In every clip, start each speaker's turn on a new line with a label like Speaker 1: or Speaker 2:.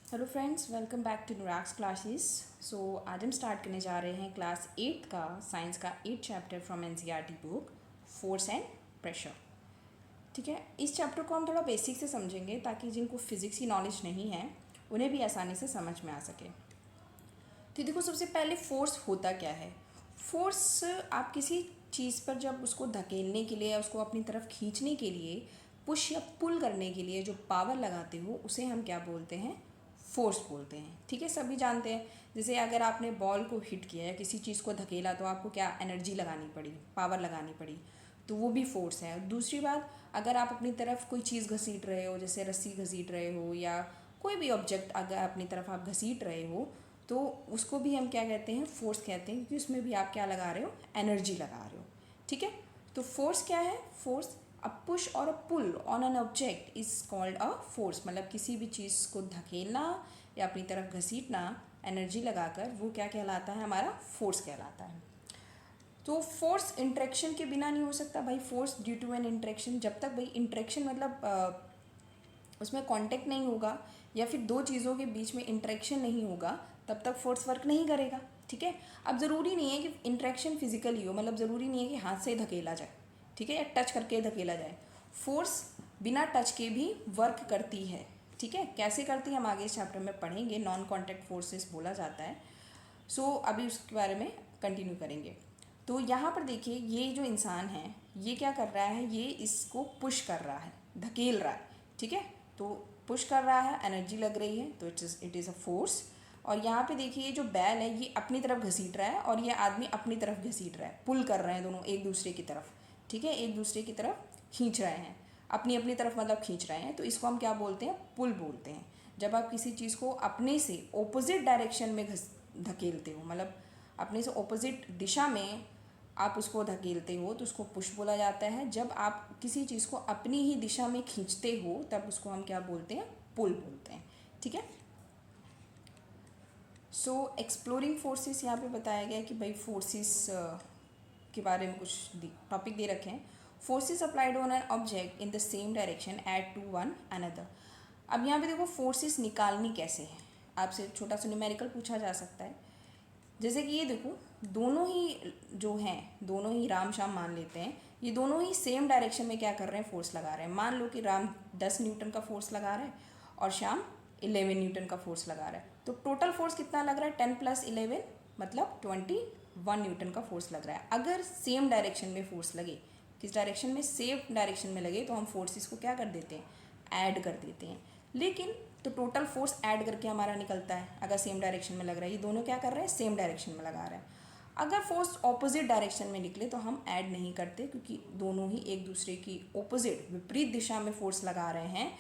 Speaker 1: Hello friends, welcome back to नुराक्स classes. So आज हम स्टार्ट करने जा रहे हैं क्लास 8 का साइंस का 8 chapter from NCERT book force and pressure. ठीक है, इस चैप्टर को हम थोड़ा बेसिक से समझेंगे ताकि जिनको फिज़िक्स की नॉलेज नहीं है उन्हें भी आसानी से समझ में आ सके। तो देखो, सबसे पहले फोर्स होता क्या है। फोर्स, आप किसी चीज़ पर जब उसको धकेलने के लिए या उसको अपनी तरफ खींचने के लिए, पुश या पुल करने के लिए जो पावर लगाते हो उसे हम क्या बोलते हैं, फोर्स बोलते हैं। ठीक है, सभी जानते हैं। जैसे अगर आपने बॉल को हिट किया या किसी चीज़ को धकेला तो आपको क्या एनर्जी लगानी पड़ी, पावर लगानी पड़ी, तो वो भी फोर्स है। दूसरी बात, अगर आप अपनी तरफ कोई चीज़ घसीट रहे हो, जैसे रस्सी घसीट रहे हो या कोई भी ऑब्जेक्ट अगर अपनी तरफ आप घसीट रहे हो तो उसको भी हम क्या कहते हैं, फोर्स कहते हैं, क्योंकि उसमें भी आप क्या लगा रहे हो, एनर्जी लगा रहे हो। ठीक है, तो फोर्स क्या है, फोर्स अ पुश और a pull on an object is called a force. मतलब किसी भी चीज़ को धकेलना या अपनी तरफ घसीटना एनर्जी लगाकर, वो क्या कहलाता है, हमारा फोर्स कहलाता है। तो फोर्स इंट्रैक्शन के बिना नहीं हो सकता भाई। Force due to an interaction, जब तक भाई इंट्रैक्शन मतलब उसमें कांटेक्ट नहीं होगा या फिर दो चीज़ों के बीच में इंटरेक्शन नहीं होगा तब तक फोर्स वर्क नहीं करेगा। ठीक है, अब ज़रूरी नहीं है कि इंटरेक्शन फिजिकली हो, मतलब ज़रूरी नहीं है कि हाथ से धकेला जाए, ठीक है, या टच करके धकेला जाए। फोर्स बिना टच के भी वर्क करती है। ठीक है, कैसे करती है हम आगे इस चैप्टर में पढ़ेंगे। नॉन कॉन्टैक्ट फोर्सेस बोला जाता है। सो अभी उसके बारे में कंटिन्यू करेंगे। तो यहाँ पर देखिए, ये जो इंसान है ये क्या कर रहा है, ये इसको पुश कर रहा है, धकेल रहा है। ठीक है, तो पुश कर रहा है, एनर्जी लग रही है, तो इट इज़ अ फोर्स। और यहाँ पे देखिए, ये जो बैल है ये अपनी तरफ घसीट रहा है और ये आदमी अपनी तरफ घसीट रहा है, पुल कर रहे हैं दोनों एक दूसरे की तरफ। ठीक है, एक दूसरे की तरफ खींच रहे हैं, अपनी अपनी तरफ मतलब खींच रहे हैं, तो इसको हम क्या बोलते हैं, पुल बोलते हैं। जब आप किसी चीज़ को अपने से ऑपोजिट डायरेक्शन में धकेलते हो, मतलब अपने से ऑपोजिट दिशा में आप उसको धकेलते हो, तो उसको पुश बोला जाता है। जब आप किसी चीज़ को अपनी ही दिशा में खींचते हो तब उसको हम क्या बोलते हैं, पुल बोलते हैं। ठीक है, सो एक्सप्लोरिंग फोर्सेस यहाँ पे बताया गया है कि भाई फोर्सेस के बारे में कुछ टॉपिक दे रखे हैं। Forces applied on an object in the same direction at to one another. अब यहाँ पे देखो, फोर्सेस निकालनी कैसे है, आपसे छोटा सा न्यूमेरिकल पूछा जा सकता है। जैसे कि ये देखो, दोनों ही जो हैं, दोनों ही राम श्याम मान लेते हैं, ये दोनों ही सेम डायरेक्शन में क्या कर रहे हैं, फोर्स लगा रहे हैं। मान लो कि राम 10 न्यूटन का फोर्स लगा रहा है और श्याम 11 न्यूटन का फोर्स लगा रहा है, तो टोटल फोर्स कितना लग रहा है, 10 + 11 मतलब 21 न्यूटन का फोर्स लग रहा है। अगर सेम डायरेक्शन में फोर्स लगे, किस डायरेक्शन में, सेम डायरेक्शन में लगे, तो हम फोर्सेस को क्या कर देते हैं, ऐड कर देते हैं। लेकिन तो टोटल फोर्स ऐड करके हमारा निकलता है अगर सेम डायरेक्शन में लग रहा है। ये दोनों क्या कर रहे हैं, सेम डायरेक्शन में लगा रहे हैं। अगर फोर्स ऑपोजिट डायरेक्शन में निकले तो हम ऐड नहीं करते, क्योंकि दोनों ही एक दूसरे की ऑपोजिट विपरीत दिशा में फोर्स लगा रहे हैं,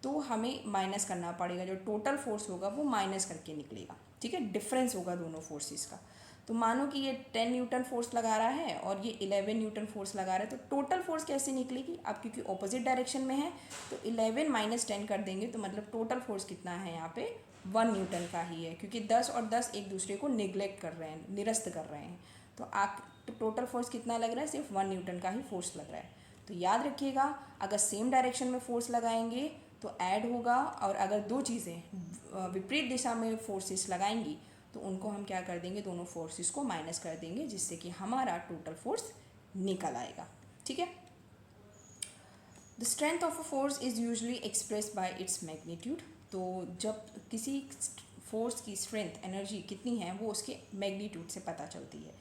Speaker 1: तो हमें माइनस करना पड़ेगा। जो टोटल फोर्स होगा वो माइनस करके निकलेगा। ठीक है, डिफरेंस होगा दोनों फोर्सेस का। तो मानो कि ये 10 न्यूटन फोर्स लगा रहा है और ये 11 न्यूटन फोर्स लगा रहा है, तो टोटल फोर्स कैसे निकलेगी, अब क्योंकि ऑपोजिट डायरेक्शन में है तो 11 - 10 कर देंगे, तो मतलब टोटल फोर्स कितना है यहाँ पे, 1 न्यूटन का ही है, क्योंकि 10 और 10 एक दूसरे को निगलेक्ट कर रहे हैं, निरस्त कर रहे हैं। तो टोटल फोर्स कितना लग रहा है, सिर्फ 1 न्यूटन का ही फोर्स लग रहा है। तो याद रखिएगा, अगर सेम डायरेक्शन में फोर्स लगाएंगे तो ऐड होगा, और अगर दो चीज़ें विपरीत दिशा में फोर्सेस लगाएंगी तो उनको हम क्या कर देंगे, दोनों फोर्सेस को माइनस कर देंगे, जिससे कि हमारा टोटल फोर्स निकल आएगा। ठीक है, the strength of a force is usually express bye its magnitude. तो जब किसी फोर्स की स्ट्रेंथ, एनर्जी कितनी है, वो उसके मैग्नीट्यूड से पता चलती है।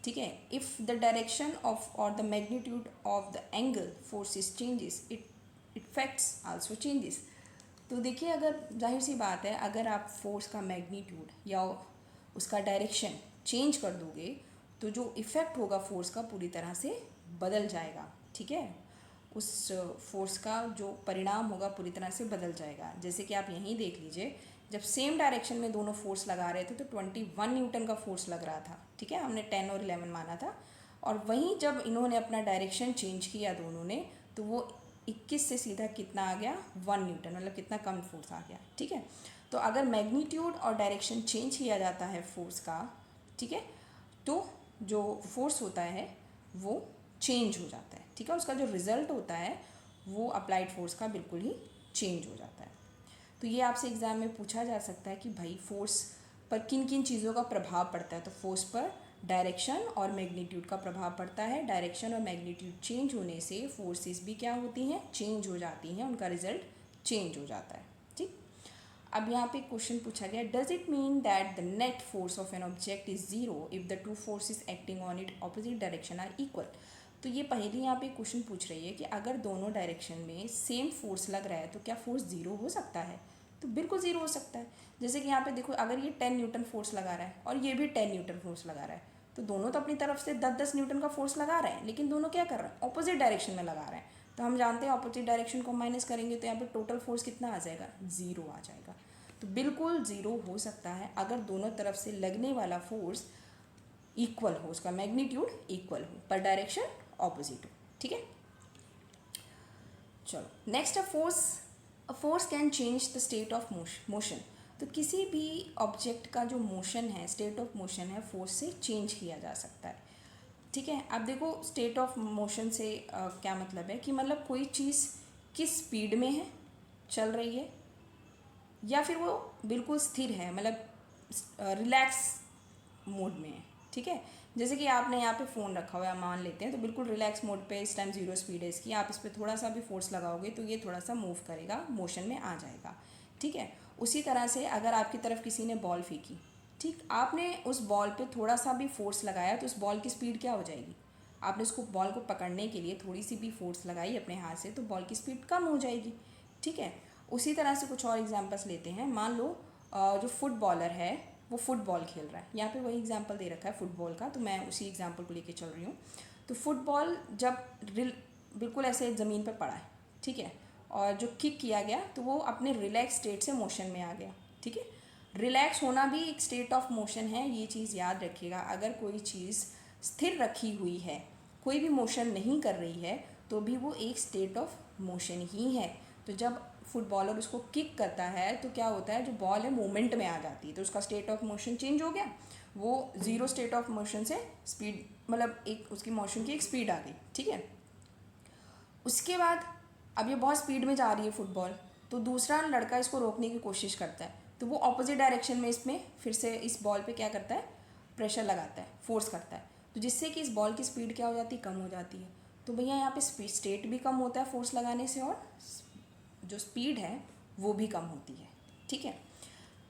Speaker 1: ठीक है, इफ़ द डायरेक्शन ऑफ और the magnitude of the angle forces changes, it effects also changes. तो देखिए, अगर जाहिर सी बात है, अगर आप फोर्स का मैग्नीट्यूड या उसका डायरेक्शन चेंज कर दोगे तो जो इफ़ेक्ट होगा फोर्स का पूरी तरह से बदल जाएगा। ठीक है, उस फोर्स का जो परिणाम होगा पूरी तरह से बदल जाएगा। जैसे कि आप यहीं देख लीजिए, जब सेम डायरेक्शन में दोनों फोर्स लगा रहे थे तो 21 न्यूटन का फोर्स लग रहा था। ठीक है, हमने 10 और 11 माना था, और वहीं जब इन्होंने अपना डायरेक्शन चेंज किया दोनों ने, तो वो 21 से सीधा कितना आ गया, 1 न्यूटन, मतलब कितना कम फोर्स आ गया। ठीक है, तो अगर मैग्नीट्यूड और डायरेक्शन चेंज किया जाता है फोर्स का, ठीक है, तो जो फोर्स होता है वो चेंज हो जाता है। ठीक है, उसका जो रिजल्ट होता है वो अप्लाइड फोर्स का बिल्कुल ही चेंज हो जाता है। तो ये आपसे एग्ज़ाम में पूछा जा सकता है कि भाई फोर्स पर किन किन चीज़ों का प्रभाव पड़ता है। तो फोर्स पर डायरेक्शन और मैग्नीट्यूड का प्रभाव पड़ता है। डायरेक्शन और मैग्नीट्यूड चेंज होने से फोर्सेस भी क्या होती हैं, चेंज हो जाती हैं, उनका रिजल्ट चेंज हो जाता है। ठीक, अब यहाँ पे क्वेश्चन पूछा गया, does it mean that the net force of an object is zero if the two forces acting on it opposite direction are equal. तो ये पहले यहाँ पे क्वेश्चन पूछ रही है कि अगर दोनों डायरेक्शन में सेम फोर्स लग रहा है तो क्या फोर्स ज़ीरो हो सकता है। तो बिल्कुल ज़ीरो हो सकता है। जैसे कि यहाँ पे देखो, अगर ये 10 न्यूटन फोर्स लगा रहा है और ये भी 10 न्यूटन फोर्स लगा रहा है, तो दोनों तो अपनी तरफ से 10-10 न्यूटन का फोर्स लगा रहे हैं, लेकिन दोनों क्या कर रहे हैं, ऑपोजिट डायरेक्शन में लगा रहे हैं। तो हम जानते हैं ऑपोजिट डायरेक्शन को माइनस करेंगे तो यहाँ पे टोटल फोर्स कितना आ जाएगा, ज़ीरो आ जाएगा। तो बिल्कुल ज़ीरो हो सकता है अगर दोनों तरफ से लगने वाला फोर्स इक्वल हो, उसका मैग्नीट्यूड इक्वल हो, पर डायरेक्शन ऑपोजिट हो। ठीक है, चलो next, a force can change the state of motion. तो किसी भी ऑब्जेक्ट का जो मोशन है, स्टेट ऑफ मोशन है, फोर्स से चेंज किया जा सकता है। ठीक है, अब देखो स्टेट ऑफ मोशन से क्या मतलब है कि मतलब कोई चीज़ किस स्पीड में है, चल रही है, या फिर वो बिल्कुल स्थिर है, मतलब रिलैक्स मोड में है। ठीक है, जैसे कि आपने यहाँ पे फ़ोन रखा हुआ है, मान लेते हैं, तो बिल्कुल रिलैक्स मोड पे इस टाइम ज़ीरो स्पीड है इसकी, आप इस पर थोड़ा सा भी फोर्स लगाओगे तो ये थोड़ा सा मूव करेगा, मोशन में आ जाएगा। ठीक है, उसी तरह से अगर आपकी तरफ किसी ने बॉल फेंकी, ठीक, आपने उस बॉल पे थोड़ा सा भी फोर्स लगाया तो उस बॉल की स्पीड क्या हो जाएगी, आपने उसको बॉल को पकड़ने के लिए थोड़ी सी भी फोर्स लगाई अपने हाथ से तो बॉल की स्पीड कम हो जाएगी। ठीक है, उसी तरह से कुछ और एग्जांपल्स लेते हैं। मान लो जो फुटबॉलर है वो फुटबॉल खेल रहा है, यहाँ पे वही एग्जांपल दे रखा है फुटबॉल का, तो मैं उसी एग्जांपल को लेके चल रही हूँ। तो फुटबॉल जब बिल्कुल ऐसे ज़मीन पर पड़ा है, ठीक है, और जो किक किया गया तो वो अपने रिलैक्स स्टेट से मोशन में आ गया। ठीक है, रिलैक्स होना भी एक स्टेट ऑफ मोशन है, ये चीज़ याद रखिएगा। अगर कोई चीज़ स्थिर रखी हुई है, कोई भी मोशन नहीं कर रही है, तो भी वो एक स्टेट ऑफ मोशन ही है। तो जब फुटबॉलर उसको किक करता है तो क्या होता है, जो बॉल है मूवमेंट में आ जाती है, तो उसका स्टेट ऑफ मोशन चेंज हो गया, वो ज़ीरो स्टेट ऑफ मोशन से स्पीड, मतलब एक उसकी मोशन की एक स्पीड आ गई। ठीक है, उसके बाद अब ये बहुत स्पीड में जा रही है फुटबॉल, तो दूसरा लड़का इसको रोकने की कोशिश करता है, तो वो ऑपोजिट डायरेक्शन में इसमें फिर से इस बॉल पे क्या करता है, प्रेशर लगाता है, फोर्स करता है, तो जिससे कि इस बॉल की स्पीड क्या हो जाती है, कम हो जाती है। तो भैया यहाँ पे स्टेट भी कम होता है फोर्स लगाने से, और जो स्पीड है वो भी कम होती है। ठीक है,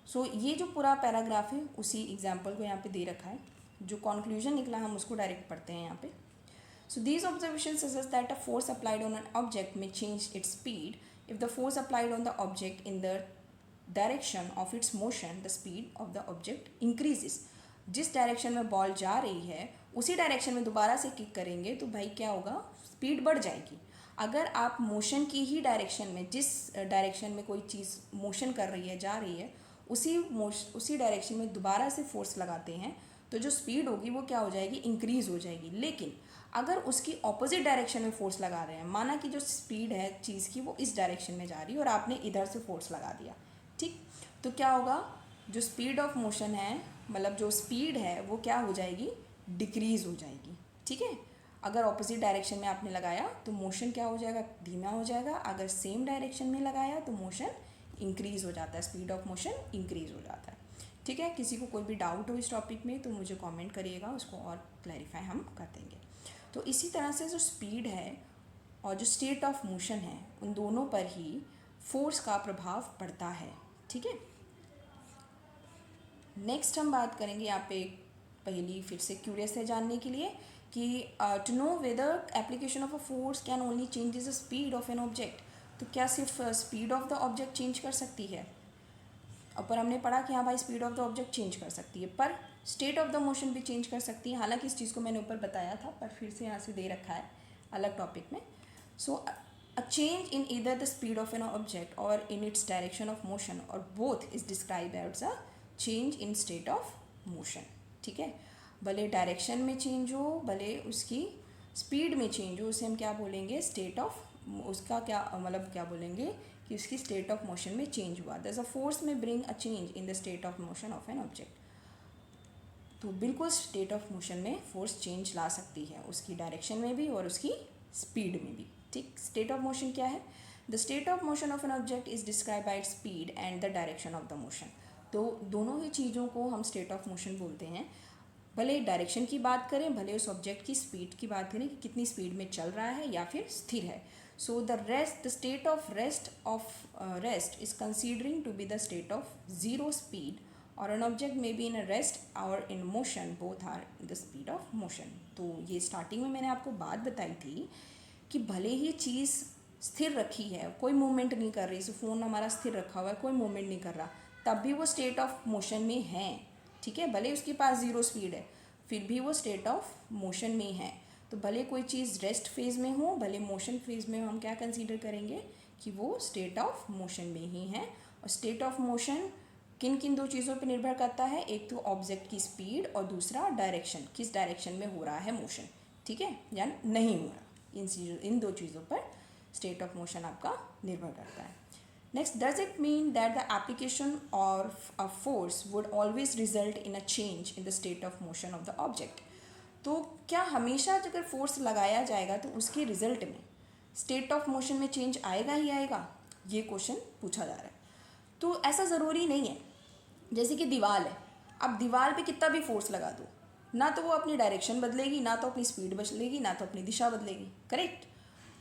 Speaker 1: सो ये जो पूरा पैराग्राफ है उसी एग्जाम्पल को यहाँ पे दे रखा है। जो कॉन्क्लूजन निकला हम उसको डायरेक्ट पढ़ते हैं यहाँ पे। So these observations suggest that a force applied on an object may change its speed. If the force applied on the object in the direction of its motion, the speed of the object increases. जिस direction में ball जा रही है उसी direction में दोबारा से kick करेंगे तो भाई क्या होगा, स्पीड बढ़ जाएगी। अगर आप मोशन की ही डायरेक्शन में, जिस डायरेक्शन में कोई चीज़ मोशन कर रही है, जा रही है, उसी डायरेक्शन में दोबारा से फोर्स लगाते हैं तो जो स्पीड होगी वो क्या हो जाएगी, इंक्रीज़ हो जाएगी। लेकिन अगर उसकी ऑपोजिट डायरेक्शन में फोर्स लगा रहे हैं, माना कि जो स्पीड है चीज़ की वो इस डायरेक्शन में जा रही है और आपने इधर से फोर्स लगा दिया, ठीक, तो क्या होगा, जो स्पीड ऑफ मोशन है, मतलब जो स्पीड है वो क्या हो जाएगी, डिक्रीज़ हो जाएगी। ठीक है, अगर ऑपोजिट डायरेक्शन में आपने लगाया तो मोशन क्या हो जाएगा, धीमा हो जाएगा। अगर सेम डायरेक्शन में लगाया तो मोशन इंक्रीज़ हो जाता है, स्पीड ऑफ मोशन इंक्रीज़ हो जाता है। ठीक है, किसी को कोई भी डाउट हो इस टॉपिक में तो मुझे कमेंट करिएगा, उसको और क्लैरिफाई हम कर देंगे। तो इसी तरह से जो स्पीड है और जो स्टेट ऑफ मोशन है, उन दोनों पर ही फोर्स का प्रभाव पड़ता है। ठीक है, नेक्स्ट हम बात करेंगे यहाँ पे पहली फिर से क्यूरियस है जानने के लिए कि to know whether application of a force can only changes the speed of an object. तो क्या सिर्फ speed of the object change कर सकती है, और पर हमने पढ़ा कि हाँ भाई speed of the object change कर सकती है, पर स्टेट ऑफ द मोशन भी चेंज कर सकती है। हालांकि इस चीज़ को मैंने ऊपर बताया था, पर फिर से यहाँ से दे रखा है अलग टॉपिक में। So a change in either the speed of an object और in its direction of motion और both is describe as a change in state of motion. ठीक है, भले डायरेक्शन में चेंज हो, भले उसकी स्पीड में चेंज हो, उसे हम क्या बोलेंगे, स्टेट ऑफ, उसका क्या मतलब क्या बोलेंगे कि उसकी स्टेट ऑफ मोशन में चेंज हुआ। दस अ फोर्स में bring a change in the state of motion of an object. तो बिल्कुल स्टेट ऑफ मोशन में फोर्स चेंज ला सकती है, उसकी डायरेक्शन में भी और उसकी स्पीड में भी। ठीक, स्टेट ऑफ मोशन क्या है, the state of motion of an object is describe by its speed and the direction of the motion. तो दोनों ही चीज़ों को हम स्टेट ऑफ मोशन बोलते हैं। भले डायरेक्शन की बात करें, भले उस ऑब्जेक्ट की स्पीड की बात करें कि कितनी स्पीड में चल रहा है या फिर स्थिर है। So the state of rest is considering to be the state of zero speed, और an object may be in a rest और in motion, both are the speed of motion. तो ये स्टार्टिंग में मैंने आपको बात बताई थी कि भले ही चीज़ स्थिर रखी है, कोई मूवमेंट नहीं कर रही, फ़ोन हमारा स्थिर रखा हुआ है, कोई मूवमेंट नहीं कर रहा, तब भी वो स्टेट ऑफ मोशन में है। ठीक है, भले उसके पास ज़ीरो स्पीड है फिर भी वो स्टेट ऑफ मोशन में है। तो भले कोई चीज़ रेस्ट फेज़ में हो, भले मोशन फेज़ में हो, हम क्या कंसीडर करेंगे कि वो स्टेट ऑफ मोशन में ही है। और स्टेट ऑफ मोशन किन किन दो चीज़ों पर निर्भर करता है, एक तो ऑब्जेक्ट की स्पीड और दूसरा डायरेक्शन, किस डायरेक्शन में हो रहा है मोशन, ठीक है, या नहीं हो रहा। इन दो चीज़ों पर स्टेट ऑफ मोशन आपका निर्भर करता है। Next, does it mean that the application of a force would always result in a change in the state of motion of the object. तो क्या हमेशा अगर फोर्स लगाया जाएगा तो उसके रिजल्ट में स्टेट ऑफ मोशन में चेंज आएगा ही आएगा, ये क्वेश्चन पूछा जा रहा है। तो ऐसा ज़रूरी नहीं है। जैसे कि दीवार है, अब दीवार पे कितना भी फोर्स लगा दो, ना तो वो अपनी डायरेक्शन बदलेगी, ना तो अपनी स्पीड बदलेगी, ना तो अपनी दिशा बदलेगी, करेक्ट,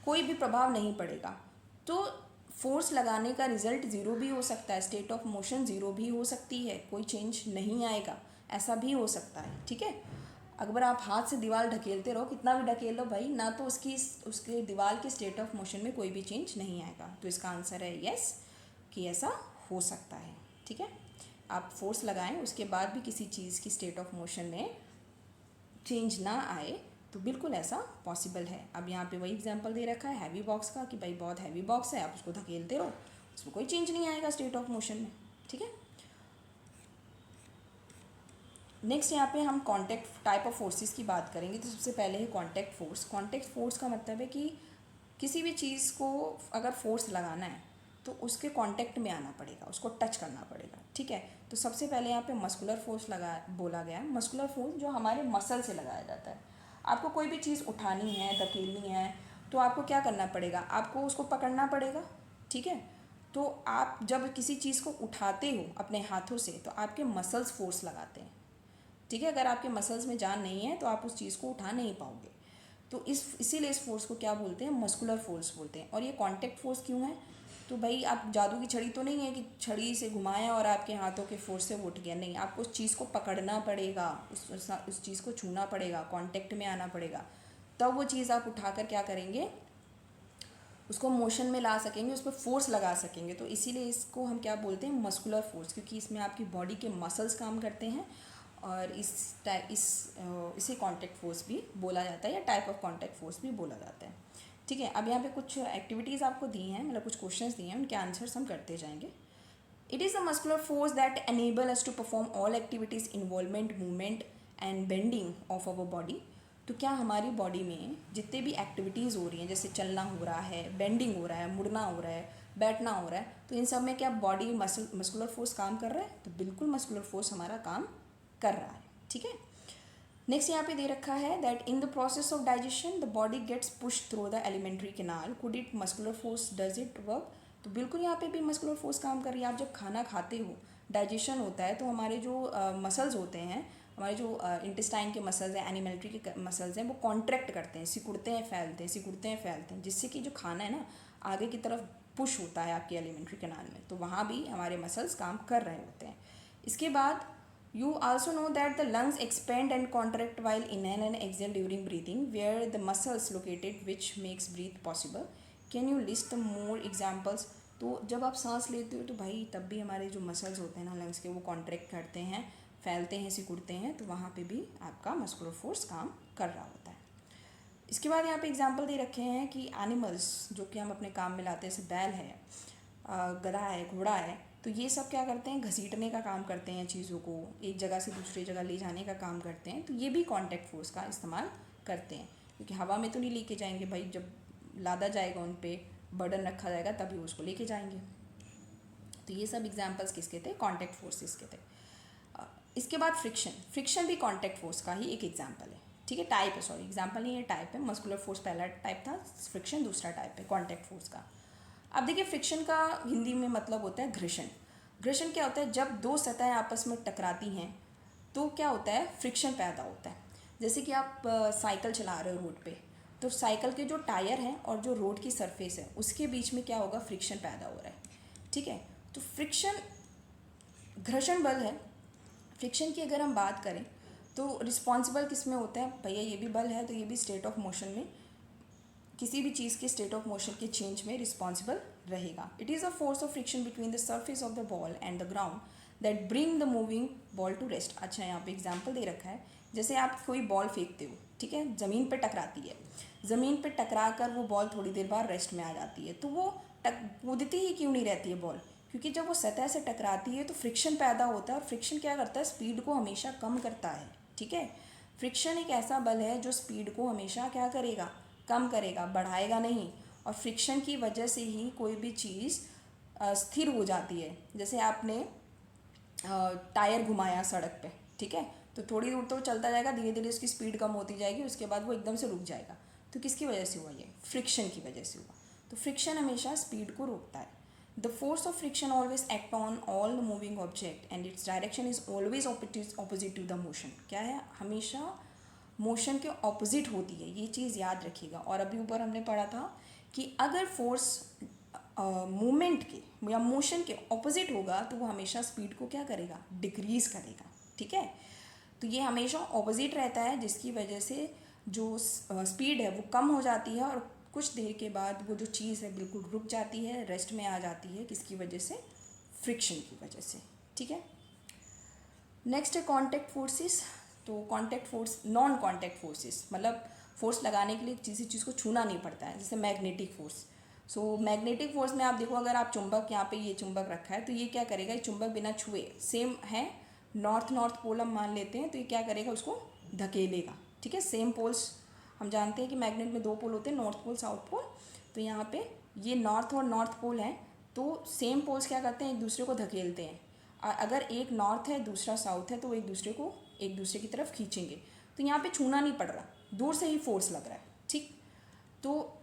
Speaker 1: कोई भी प्रभाव नहीं पड़ेगा। तो फोर्स लगाने का रिजल्ट ज़ीरो भी हो सकता है, स्टेट ऑफ मोशन ज़ीरो भी हो सकती है, कोई चेंज नहीं आएगा, ऐसा भी हो सकता है। ठीक है, अगर आप हाथ से दीवार ढकेलते रहो, कितना भी ढकेल लो भाई, ना तो उसके दीवार के स्टेट ऑफ मोशन में कोई भी चेंज नहीं आएगा। तो इसका आंसर है यस, कि ऐसा हो सकता है। ठीक है, आप फोर्स लगाएं उसके बाद भी किसी चीज़ की स्टेट ऑफ मोशन में चेंज ना आए तो बिल्कुल ऐसा पॉसिबल है। अब यहाँ पे वही एग्जांपल दे रखा है हैवी बॉक्स का, कि भाई बहुत हैवी बॉक्स है, आप उसको धकेलते रहो, उसमें कोई चेंज नहीं आएगा स्टेट ऑफ मोशन में। ठीक है, नेक्स्ट यहाँ पे हम कॉन्टैक्ट टाइप ऑफ फोर्सेस की बात करेंगे। तो सबसे पहले है कॉन्टैक्ट फोर्स। कॉन्टैक्ट फोर्स का मतलब है कि किसी भी चीज़ को अगर फोर्स लगाना है तो उसके कांटेक्ट में आना पड़ेगा, उसको टच करना पड़ेगा। ठीक है, तो सबसे पहले यहाँ पे मस्कुलर फोर्स बोला गया है। मस्कुलर फोर्स जो हमारे मसल से लगाया जाता है। आपको कोई भी चीज़ उठानी है, धकेलनी है, तो आपको क्या करना पड़ेगा, आपको उसको पकड़ना पड़ेगा। ठीक है, तो आप जब किसी चीज़ को उठाते हो अपने हाथों से तो आपके मसल्स फोर्स लगाते हैं। ठीक है, अगर आपके मसल्स में जान नहीं है तो आप उस चीज़ को उठा नहीं पाओगे। तो इसीलिए इस फोर्स को क्या बोलते हैं, मस्कुलर फोर्स बोलते हैं। और ये कॉन्टैक्ट फोर्स क्यों है, तो भाई आप जादू की छड़ी तो नहीं है कि छड़ी से घुमाया और आपके हाथों के फोर्स से वो उठ गया, नहीं, आपको उस चीज़ को पकड़ना पड़ेगा, उस चीज़ को छूना पड़ेगा, कांटेक्ट में आना पड़ेगा, तब वो चीज़ आप उठाकर क्या करेंगे, उसको मोशन में ला सकेंगे, उस पर फोर्स लगा सकेंगे। तो इसीलिए इसको हम क्या बोलते हैं, मस्कुलर फोर्स, क्योंकि इसमें आपकी बॉडी के मसल्स काम करते हैं। और इसे कॉन्टैक्ट फोर्स भी बोला जाता है या टाइप ऑफ कॉन्टैक्ट फोर्स भी बोला जाता है। ठीक है, अब यहाँ पे कुछ एक्टिविटीज़ आपको दी हैं, मतलब कुछ क्वेश्चंस दिए हैं, उनके आंसर्स हम करते जाएंगे। It is a muscular force that enable us to perform all activities involvement, movement and bending of our body. तो क्या हमारी बॉडी में जितने भी एक्टिविटीज़ हो रही हैं, जैसे चलना हो रहा है, बेंडिंग हो रहा है, मुड़ना हो रहा है, बैठना हो रहा है, तो इन सब में क्या बॉडी मस्कुलर फोर्स काम कर रहा है, तो बिल्कुल मस्कुलर फोर्स हमारा काम कर रहा है। ठीक है, नेक्स्ट यहाँ पे दे रखा है that in the process of digestion the body gets push through the alimentary canal, could it muscular force does it work. तो बिल्कुल यहाँ पे भी मस्कुलर फोर्स काम कर रही है। आप जब खाना खाते हो, डाइजेशन होता है, तो हमारे जो मसल्स होते हैं, हमारे जो इंटेस्टाइन के मसल्स हैं, एनिमेल्ट्री के मसल्स हैं, वो कॉन्ट्रैक्ट करते हैं, सिकुड़ते हैं, फैलते हैं, सिकुड़ते हैं, फैलते हैं, जिससे कि जो खाना है ना आगे की तरफ पुश होता है आपकी एलिमेंट्री कैनाल में। तो वहाँ भी हमारे मसल्स काम कर रहे होते हैं। इसके बाद you also know that the lungs expand and contract while inhale and exhale during breathing, where the muscles located which makes breathe possible. Can you list more examples? तो जब आप सांस लेते हो तो भाई तब भी हमारे जो मसल्स होते हैं ना लंग्स के, वो कॉन्ट्रैक्ट करते हैं, फैलते हैं, सिकुड़ते हैं, तो वहाँ पे भी आपका मस्कुलर फोर्स काम कर रहा होता है। इसके बाद यहाँ पे एग्जांपल दे रखे हैं कि एनिमल्स जो कि हम अपने काम में लाते हैं, जैसे बैल है, गधा है, घोड़ा है, तो ये सब क्या करते हैं, घसीटने का काम करते हैं, चीज़ों को एक जगह से दूसरी जगह ले जाने का काम करते हैं। तो ये भी कॉन्टैक्ट फोर्स का इस्तेमाल करते हैं, क्योंकि हवा में तो नहीं लेके जाएंगे भाई, जब लादा जाएगा उन पे, बर्डन रखा जाएगा तभी उसको लेके जाएंगे। तो ये सब एग्जांपल्स किसके थे, कॉन्टैक्ट फोर्सेस के थे। इसके बाद फ्रिक्शन भी कॉन्टैक्ट फोर्स का ही एक एग्जाम्पल है। ठीक है, टाइप है, सॉरी एग्जाम्पल नहीं है, टाइप है। मस्कुलर फोर्स पहला टाइप था, फ्रिक्शन दूसरा टाइप है कॉन्टैक्ट फोर्स का। अब देखिए फ्रिक्शन का हिंदी में मतलब होता है घर्षण। घर्षण क्या होता है, जब दो सतहें आपस में टकराती हैं तो क्या होता है, फ्रिक्शन पैदा होता है। जैसे कि आप साइकिल चला रहे हो रोड पे, तो साइकिल के जो टायर हैं और जो रोड की सरफेस है उसके बीच में क्या होगा, फ्रिक्शन पैदा हो रहा है। ठीक है, तो फ्रिक्शन घर्षण बल है। फ्रिक्शन की अगर हम बात करें तो रिस्पॉन्सिबल किस में होता है, भैया ये भी बल है तो ये भी स्टेट ऑफ मोशन में, किसी भी चीज़ के स्टेट ऑफ मोशन के चेंज में रिस्पॉन्सिबल रहेगा। It is a force of friction between the surface of the ball and the ground that bring the moving ball to rest. अच्छा, यहाँ पे एग्जाम्पल दे रखा है, जैसे आप कोई बॉल फेंकते हो, ठीक है, ज़मीन पे टकराती है, ज़मीन पे टकरा कर वो बॉल थोड़ी देर बाद रेस्ट में आ जाती है, तो वो कूदती ही क्यों नहीं रहती है बॉल, क्योंकि जब वो सतह से टकराती है तो फ्रिक्शन पैदा होता है, और फ्रिक्शन क्या करता है, स्पीड को हमेशा कम करता है। ठीक है, फ्रिक्शन एक ऐसा बल है जो स्पीड को हमेशा क्या करेगा, कम करेगा, बढ़ाएगा नहीं। और फ्रिक्शन की वजह से ही कोई भी चीज़ स्थिर हो जाती है। जैसे आपने टायर घुमाया सड़क पे, ठीक है, तो थोड़ी दूर तो चलता जाएगा, धीरे धीरे उसकी स्पीड कम होती जाएगी, उसके बाद वो एकदम से रुक जाएगा। तो किसकी वजह से हुआ, ये फ्रिक्शन की वजह से हुआ। तो फ्रिक्शन हमेशा स्पीड को रोकता है। The force of friction always act on all the moving object and its direction is always opposite to the motion. क्या है, हमेशा मोशन के ऑपोजिट होती है, ये चीज़ याद रखिएगा। और अभी ऊपर हमने पढ़ा था कि अगर फोर्स मूवमेंट के या मोशन के ऑपोजिट होगा तो वो हमेशा स्पीड को क्या करेगा, डिक्रीज करेगा। ठीक है, तो ये हमेशा ऑपोजिट रहता है, जिसकी वजह से जो स्पीड है वो कम हो जाती है और कुछ देर के बाद वो जो चीज़ है बिल्कुल रुक जाती है, रेस्ट में आ जाती है। किसकी वजह से, फ्रिक्शन की वजह से। ठीक है, नेक्स्ट है कॉन्टैक्ट फोर्सेस। तो contact force, non contact forces मतलब फोर्स लगाने के लिए किसी चीज़ को छूना नहीं पड़ता है, जैसे magnetic force. So magnetic force में आप देखो, अगर आप चुंबक, यहाँ पे ये चुंबक रखा है तो ये क्या करेगा, ये चुंबक बिना छुए, सेम है, नॉर्थ नॉर्थ पोल हम मान लेते हैं, तो ये क्या करेगा, उसको धकेलेगा। ठीक है, सेम पोल्स हम जानते हैं कि मैग्नेट में दो पोल होते हैं, नॉर्थ पोल साउथ पोल। तो यहाँ पे ये नॉर्थ और नॉर्थ पोल हैं, तो सेम पोल्स क्या करते हैं, एक दूसरे को धकेलते हैं। अगर एक नॉर्थ है दूसरा साउथ है तो वो एक दूसरे की तरफ खींचेंगे। तो यहाँ पे छूना नहीं पड़ रहा, दूर से ही फोर्स लग रहा है। ठीक, तो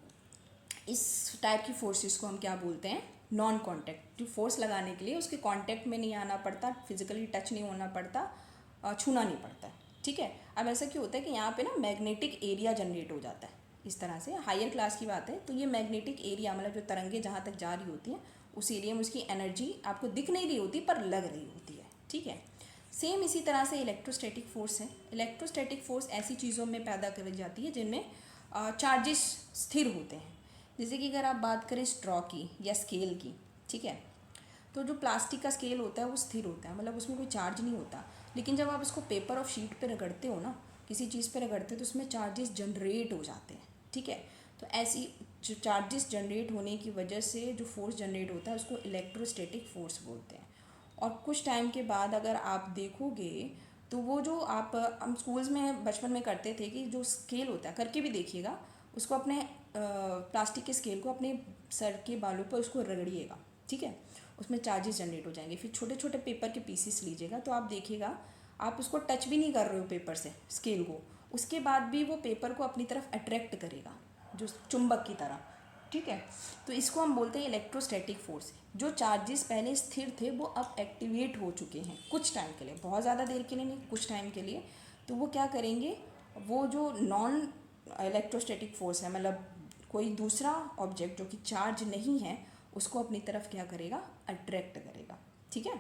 Speaker 1: इस टाइप की फोर्सेस को हम क्या बोलते हैं, नॉन कॉन्टैक्ट। जो फोर्स लगाने के लिए उसके कॉन्टैक्ट में नहीं आना पड़ता, फिजिकली टच नहीं होना पड़ता, छूना नहीं पड़ता है। ठीक है, अब ऐसा क्यों होता है कि यहाँ पे ना मैग्नेटिक एरिया जनरेट हो जाता है इस तरह से। हायर क्लास की बात है, तो ये मैग्नेटिक एरिया मतलब जो तरंगे जहाँ तक जा रही होती हैं उस एरिया में उसकी एनर्जी आपको दिख नहीं रही होती पर लग रही होती है। ठीक है, सेम इसी तरह से इलेक्ट्रोस्टैटिक फोर्स है। इलेक्ट्रोस्टैटिक फोर्स ऐसी चीज़ों में पैदा करी जाती है जिनमें चार्जेस स्थिर होते हैं। जैसे कि अगर आप बात करें स्ट्रॉ की या स्केल की, ठीक है, तो जो प्लास्टिक का स्केल होता है वो स्थिर होता है, मतलब उसमें कोई चार्ज नहीं होता। लेकिन जब आप उसको पेपर ऑफ शीट पे रगड़ते हो ना, किसी चीज़ पे रगड़ते हो, तो उसमें चार्जेस जनरेट हो जाते हैं। ठीक है, तो ऐसी जो चार्जेस जनरेट होने की वजह से जो फोर्स जनरेट होता है उसको इलेक्ट्रोस्टैटिक फोर्स बोलते हैं। और कुछ टाइम के बाद अगर आप देखोगे तो वो जो आप हम स्कूल्स में बचपन में करते थे कि जो स्केल होता है, करके भी देखिएगा, उसको अपने प्लास्टिक के स्केल को अपने सर के बालों पर उसको रगड़िएगा। ठीक है, उसमें चार्जेस जनरेट हो जाएंगे। फिर छोटे छोटे पेपर के पीसेस लीजिएगा, तो आप देखिएगा आप उसको टच भी नहीं कर रहे हो पेपर से स्केल को, उसके बाद भी वो पेपर को अपनी तरफ अट्रैक्ट करेगा जो चुंबक की तरह। ठीक है, तो इसको हम बोलते हैं इलेक्ट्रोस्टैटिक फोर्स। जो चार्जेस पहले स्थिर थे वो अब एक्टिवेट हो चुके हैं कुछ टाइम के लिए, बहुत ज़्यादा देर के लिए नहीं, कुछ टाइम के लिए। तो वो क्या करेंगे, वो जो नॉन इलेक्ट्रोस्टैटिक फोर्स है, मतलब कोई दूसरा ऑब्जेक्ट जो कि चार्ज नहीं है उसको अपनी तरफ क्या करेगा, अट्रैक्ट करेगा। ठीक है,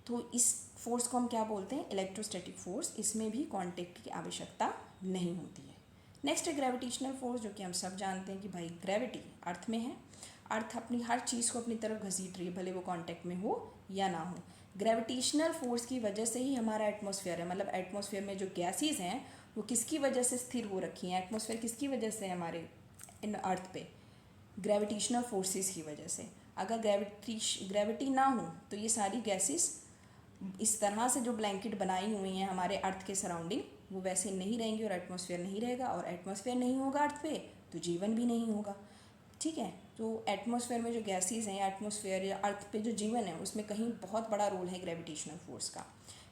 Speaker 1: तो इस फोर्स को हम क्या बोलते हैं, इलेक्ट्रोस्टैटिक फोर्स। इसमें भी कॉन्टैक्ट की आवश्यकता नहीं होती है। नेक्स्ट है ग्रेविटेशनल फोर्स, जो कि हम सब जानते हैं कि भाई ग्रेविटी अर्थ में है, अर्थ अपनी हर चीज़ को अपनी तरफ घसीट रही है, भले वो कांटेक्ट में हो या ना हो। ग्रेविटेशनल फोर्स की वजह से ही हमारा एटमॉस्फेयर है, मतलब एटमॉस्फेयर में जो गैसेस हैं वो किसकी वजह से स्थिर हो रखी हैं, एटमॉस्फेयर किसकी वजह से है हमारे इन अर्थ पे, ग्रेविटेशनल फोर्सेस की वजह से। अगर ग्रेविटी ना हो तो ये सारी गैसेस इस तरह से जो ब्लैंकेट बनाई हुई हैं हमारे अर्थ के सराउंडिंग, वो वैसे नहीं रहेंगी और एटमॉस्फेयर नहीं रहेगा, और एटमॉस्फेयर नहीं होगा अर्थ पे तो जीवन भी नहीं होगा। ठीक है, तो एटमॉस्फेयर में जो गैसेस हैं, एटमॉस्फेयर या अर्थ पे जो जीवन है उसमें कहीं बहुत बड़ा रोल है ग्रेविटेशनल फोर्स का।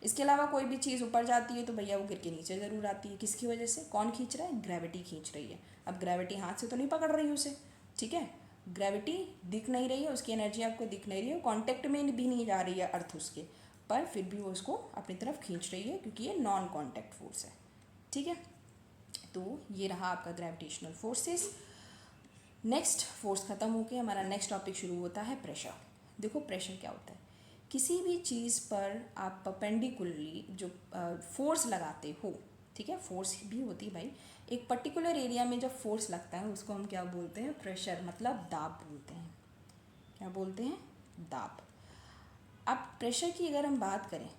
Speaker 1: इसके अलावा कोई भी चीज़ ऊपर जाती है तो भैया वो गिर के नीचे ज़रूर आती है, किसकी वजह से, कौन खींच रहा है, ग्रेविटी खींच रही है। अब ग्रेविटी हाथ से तो नहीं पकड़ रही उसे, ठीक है, ग्रेविटी दिख नहीं रही है, उसकी एनर्जी आपको दिख नहीं रही है, कांटेक्ट में भी नहीं जा रही है अर्थ उसके, पर फिर भी वो उसको अपनी तरफ खींच रही है क्योंकि ये नॉन कांटेक्ट फोर्स है। ठीक है, तो ये रहा आपका ग्रेविटेशनल फोर्सेस। नेक्स्ट फोर्स ख़त्म होकर हमारा नेक्स्ट टॉपिक शुरू होता है प्रेशर। देखो प्रेशर क्या होता है, किसी भी चीज़ पर आप परपेंडिकुलरली जो फोर्स लगाते हो, ठीक है, फोर्स भी होती है भाई, एक पर्टिकुलर एरिया में जब फोर्स लगता है उसको हम क्या बोलते हैं, प्रेशर, मतलब दाब बोलते हैं। क्या बोलते हैं, दाब। अब प्रेशर की अगर हम बात करें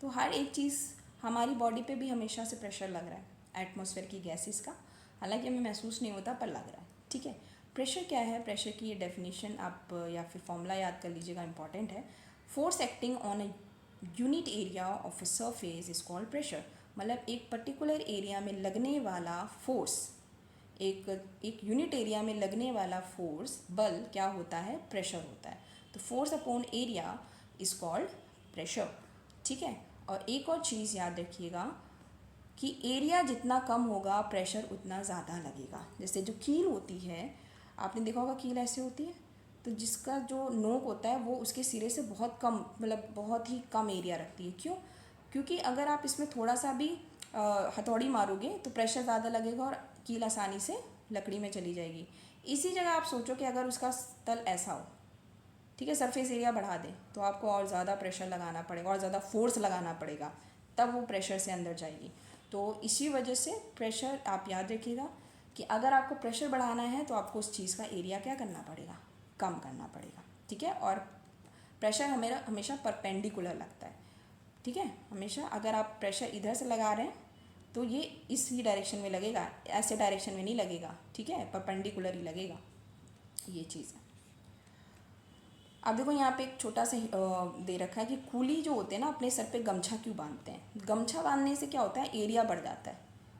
Speaker 1: तो हर एक चीज़, हमारी बॉडी पे भी हमेशा से प्रेशर लग रहा है एटमॉस्फेयर की गैसेस का, हालांकि हमें महसूस नहीं होता पर लग रहा है। ठीक है, प्रेशर क्या है, प्रेशर की ये डेफिनेशन आप या फिर फॉर्मूला याद कर लीजिएगा, इंपॉर्टेंट है। Force acting on a unit area of a surface is called pressure. मतलब एक पर्टिकुलर एरिया में लगने वाला फोर्स, एक यूनिट एरिया में लगने वाला फोर्स, बल क्या होता है, प्रेशर होता है। तो force upon area is called pressure. ठीक है, और एक और चीज़ याद रखिएगा कि एरिया जितना कम होगा प्रेशर उतना ज़्यादा लगेगा। जैसे जो कील होती है, आपने देखा होगा कील ऐसे होती है, तो जिसका जो नोक होता है वो उसके सिरे से बहुत कम, मतलब बहुत ही कम एरिया रखती है। क्यों? क्योंकि अगर आप इसमें थोड़ा सा भी हथौड़ी मारोगे तो प्रेशर ज़्यादा लगेगा और कील आसानी से लकड़ी में चली जाएगी। इसी जगह आप सोचो कि अगर उसका तल ऐसा हो, ठीक है, सरफेस एरिया बढ़ा दें, तो आपको और ज़्यादा प्रेशर लगाना पड़ेगा, और ज़्यादा फोर्स लगाना पड़ेगा, तब वो प्रेशर से अंदर जाएगी। तो इसी वजह से प्रेशर, आप याद रखिएगा कि अगर आपको प्रेशर बढ़ाना है तो आपको उस चीज़ का एरिया क्या करना पड़ेगा, कम करना पड़ेगा। ठीक है, और प्रेशर हमेशा परपेंडिकुलर लगता है। ठीक है, हमेशा अगर आप प्रेशर इधर से लगा रहे हैं तो ये इसी डायरेक्शन में लगेगा, ऐसे डायरेक्शन में नहीं लगेगा। ठीक है, परपेंडिकुलर ही लगेगा, ये चीज़ है। अब देखो यहाँ पे एक छोटा सा दे रखा है कि कूली जो होते हैं ना अपने सर पे गमछा क्यों बांधते हैं। गमछा बांधने से क्या होता है, एरिया बढ़ जाता है।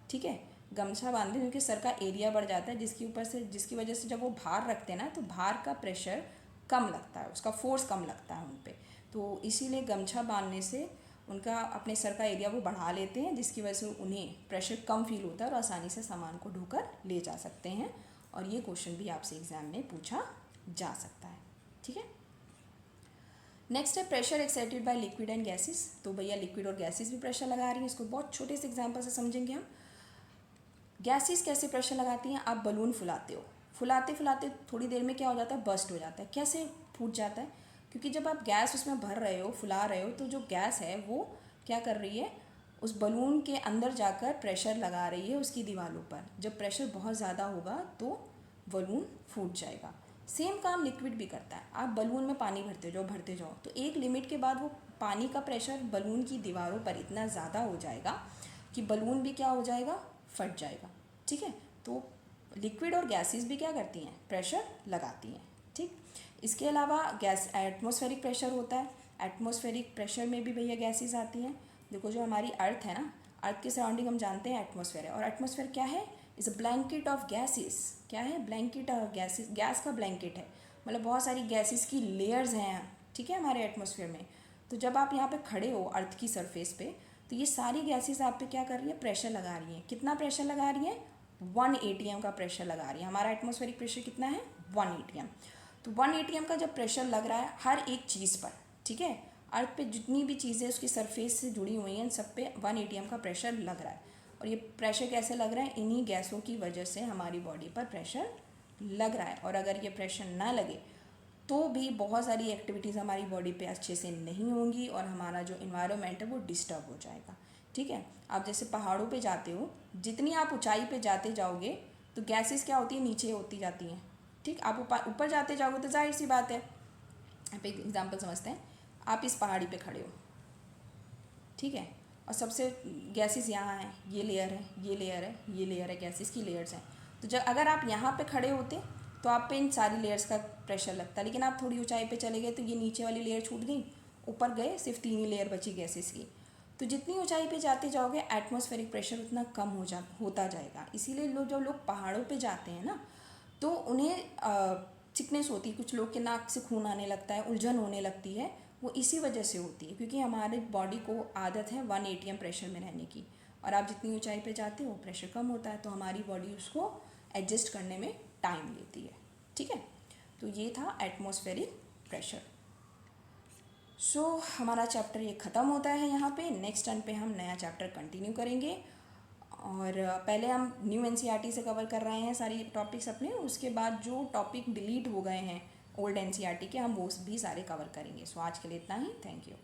Speaker 1: ठीक है, गमछा बांधते हैं क्योंकि सर का एरिया बढ़ जाता है, जिसकी वजह से जब वो भार रखते हैं ना तो भार का प्रेशर कम लगता है, उसका फोर्स कम लगता है उन पर। तो इसीलिए गमछा बांधने से उनका अपने सर का एरिया वो बढ़ा लेते हैं, जिसकी वजह से उन्हें प्रेशर कम फील होता है और आसानी से सामान को ढोकर ले जा सकते हैं। और ये क्वेश्चन भी आपसे एग्जाम में पूछा जा सकता है। ठीक है, नेक्स्ट है pressure exerted by liquid and gases. तो भैया लिक्विड और गैसेस भी प्रेशर लगा रही हैं, इसको बहुत छोटे से एग्जांपल से समझेंगे हम। गैसेस कैसे प्रेशर लगाती हैं, आप बलून फुलाते हो, फुलाते फुलाते थोड़ी देर में क्या हो जाता है, बस्ट हो जाता है। कैसे फूट जाता है, क्योंकि जब आप गैस उसमें भर रहे हो, फुला रहे हो, तो जो गैस है वो क्या कर रही है, उस बलून के अंदर जाकर प्रेशर लगा रही है उसकी दीवारों पर। जब प्रेशर बहुत ज़्यादा होगा तो बलून फूट जाएगा। सेम काम लिक्विड भी करता है, आप बलून में पानी भरते जाओ तो एक लिमिट के बाद वो पानी का प्रेशर बलून की दीवारों पर इतना ज़्यादा हो जाएगा कि बलून भी क्या हो जाएगा, फट जाएगा। ठीक है, तो लिक्विड और गैसेस भी क्या करती हैं, प्रेशर लगाती हैं। ठीक, इसके अलावा गैस एटमॉस्फेरिक प्रेशर होता है, एटमॉस्फेरिक प्रेशर में भी भैया गैसेस आती हैं। देखो जो हमारी अर्थ है ना, अर्थ के सराउंडिंग हम जानते हैं एटमॉस्फेयर है, और एटमॉस्फेयर क्या है, is a blanket of gases. क्या है, ब्लैंकेट ऑफ गैसेस, गैस का ब्लैंकेट है, मतलब बहुत सारी गैसेस की लेयर्स हैं। ठीक है, हमारे एटमॉस्फेयर में। तो जब आप यहाँ पे खड़े हो अर्थ की सरफेस पे, तो ये सारी गैसेस आप पे क्या कर रही है, प्रेशर लगा रही हैं। कितना प्रेशर लगा रही है, 1 atm का प्रेशर लगा रही है। हमारा एटमॉस्फेरिक प्रेशर कितना है, 1 atm। तो 1 atm का जब प्रेशर लग रहा है हर एक चीज़ पर, ठीक है, अर्थ पे जितनी भी चीज़ें उसकी सरफेस से जुड़ी हुई हैं सब पे 1 atm का प्रेशर लग रहा है। और ये प्रेशर कैसे लग रहा है, इन्हीं गैसों की वजह से हमारी बॉडी पर प्रेशर लग रहा है। और अगर ये प्रेशर ना लगे तो भी बहुत सारी एक्टिविटीज़ हमारी बॉडी पे अच्छे से नहीं होंगी और हमारा जो इन्वायरमेंट है वो डिस्टर्ब हो जाएगा। ठीक है, आप जैसे पहाड़ों पे जाते हो, जितनी आप ऊंचाई पे जाते जाओगे तो गैसेस क्या होती है, नीचे होती जाती हैं। ठीक, आप ऊपर जाते जाओगे तो जाहिर सी बात है, आप एक एग्जांपल समझते हैं, आप इस पहाड़ी पे खड़े हो, ठीक है, और सबसे गैसेस यहाँ हैं, ये लेयर है, ये लेयर है, ये लेयर है, गैसेस की लेयर्स हैं। तो जब अगर आप यहाँ पे खड़े होते तो आप पे इन सारी लेयर्स का प्रेशर लगता, लेकिन आप थोड़ी ऊंचाई पे चले गए तो ये नीचे वाली लेयर छूट गई, ऊपर गए सिर्फ 3 ही लेयर बची गैसेस की। तो जितनी ऊंचाई पे जाते जाओगे एटमॉस्फेरिक प्रेशर उतना कम होता जाएगा। इसीलिए जब लोग पहाड़ों पे जाते हैं ना तो उन्हें चिकनेस होती है, कुछ लोग के नाक से खून आने लगता है, उलझन होने लगती है, वो इसी वजह से होती है क्योंकि हमारे बॉडी को आदत है 1 atm प्रेशर में रहने की। और आप जितनी ऊंचाई पे जाते हो प्रेशर कम होता है, तो हमारी बॉडी उसको एडजस्ट करने में टाइम लेती है। ठीक है, तो ये था एटमॉस्फेरिक प्रेशर। सो हमारा चैप्टर ये ख़त्म होता है यहाँ पे। नेक्स्ट टर्न पे हम नया चैप्टर कंटिन्यू करेंगे, और पहले हम न्यू एनसीईआरटी से कवर कर रहे हैं सारी टॉपिक्स अपने, उसके बाद जो टॉपिक डिलीट हो गए हैं ओल्ड एनसीईआरटी के हम वो भी सारे कवर करेंगे। सो आज के लिए इतना ही। Thank you.